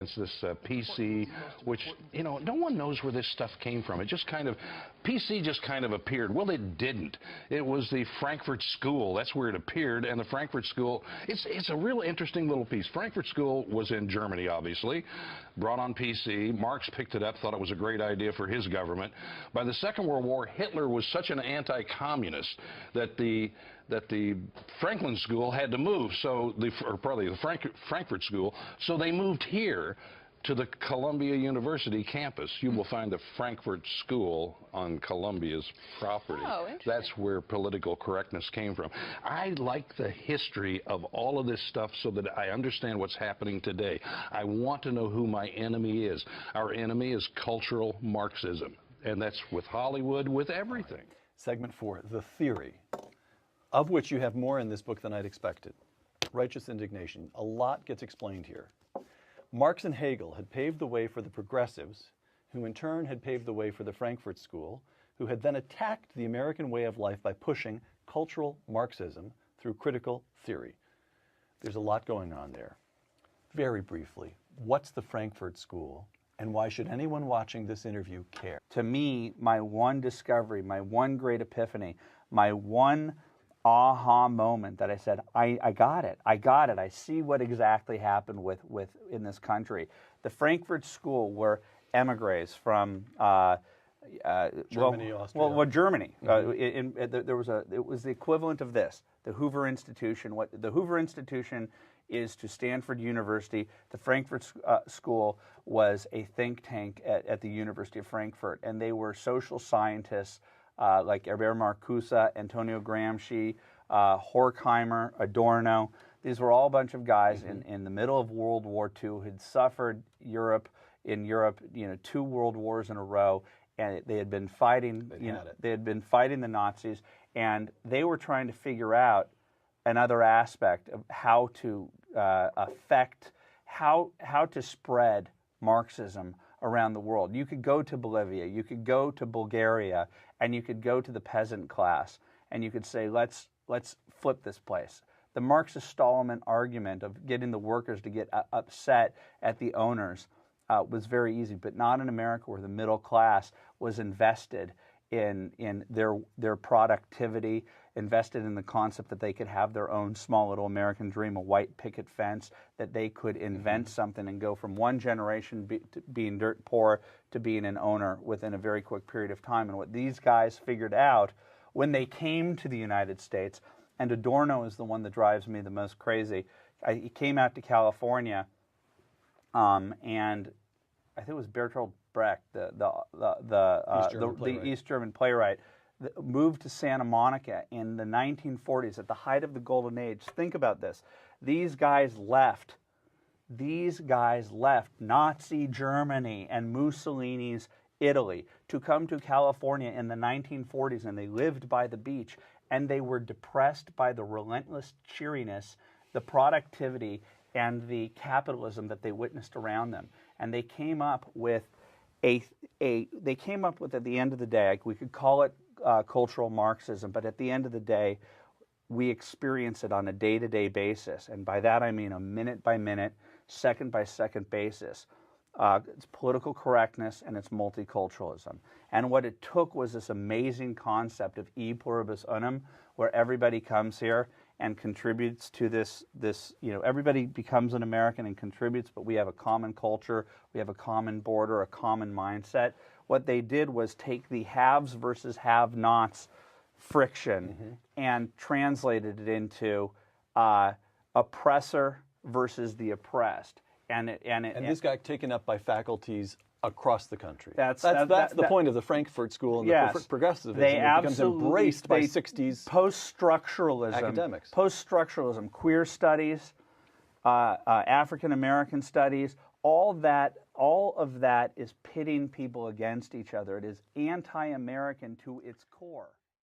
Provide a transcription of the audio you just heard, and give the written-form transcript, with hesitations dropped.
It's this PC, which, you know, no one knows where this stuff came from. It just kind of, PC just kind of appeared. Well, it didn't. It was the Frankfurt School. That's where it appeared. And the Frankfurt School, it's a real interesting little piece. Frankfurt School was in Germany, obviously, brought on PC. Marx picked it up, thought it was a great idea for his government. By the Second World War, Hitler was such an anti-communist that the Franklin School had to move, or probably the Frankfurt School, so they moved here to the Columbia University campus. You will find the Frankfurt School on Columbia's property. Oh, interesting. That's where political correctness came from. I like the history of all of this stuff so that I understand what's happening today. I want to know who my enemy is. Our enemy is cultural Marxism, and that's with Hollywood, with everything. Segment 4, the theory, of which you have more in this book than I'd expected. Righteous indignation. A lot gets explained here. Marx and Hegel had paved the way for the progressives, who in turn had paved the way for the Frankfurt School, who had then attacked the American way of life by pushing cultural Marxism through critical theory. There's a lot going on there. Very briefly, what's the Frankfurt School, and why should anyone watching this interview care? To me, my one discovery, my one great epiphany, my one aha moment that I said, I got it. I see what exactly happened in this country. The Frankfurt School were emigres from Germany, Austria. Germany. Mm-hmm. It was the equivalent of this, the Hoover Institution. What the Hoover Institution is to Stanford University. The Frankfurt School was a think tank at the University of Frankfurt, and they were social scientists like Herbert Marcuse, Antonio Gramsci, Horkheimer, Adorno. These were all a bunch of guys in the middle of World War II who had suffered in Europe, 2 world wars in a row, and they had been fighting. They had been fighting the Nazis, and they were trying to figure out another aspect of how to how to spread Marxism around the world. You could go to Bolivia, you could go to Bulgaria, and you could go to the peasant class, and you could say, let's flip this place. The Marxist-Stallman argument of getting the workers to get upset at the owners was very easy, but not in America, where the middle class was invested in their productivity, invested in the concept that they could have their own small little American dream, a white picket fence, that they could invent something and go from one generation being dirt poor to being an owner within a very quick period of time. And what these guys figured out when they came to the United States, and Adorno is the one that drives me the most crazy. He came out to California, and I think it was Bertolt Brecht, the East German playwright, moved to Santa Monica in the 1940s at the height of the Golden Age. Think about this. These guys left Nazi Germany and Mussolini's Italy to come to California in the 1940s, and they lived by the beach, and they were depressed by the relentless cheeriness, the productivity, and the capitalism that they witnessed around them. And they came up with at the end of the day, we could call it cultural Marxism, but at the end of the day, we experience it on a day-to-day basis. And by that I mean a minute-by-minute, second-by-second basis. It's political correctness and it's multiculturalism. And what it took was this amazing concept of e pluribus unum, where everybody comes here and contributes to this, everybody becomes an American and contributes, but we have a common culture, we have a common border, a common mindset. What they did was take the haves versus have-nots friction and translated it into oppressor versus the oppressed. And this got taken up by faculties across the country. That's the point of the Frankfurt School and the progressivism. It becomes embraced by 60s post-structuralism academics. Post-structuralism, queer studies, African American studies, all of that is pitting people against each other. It is anti-American to its core.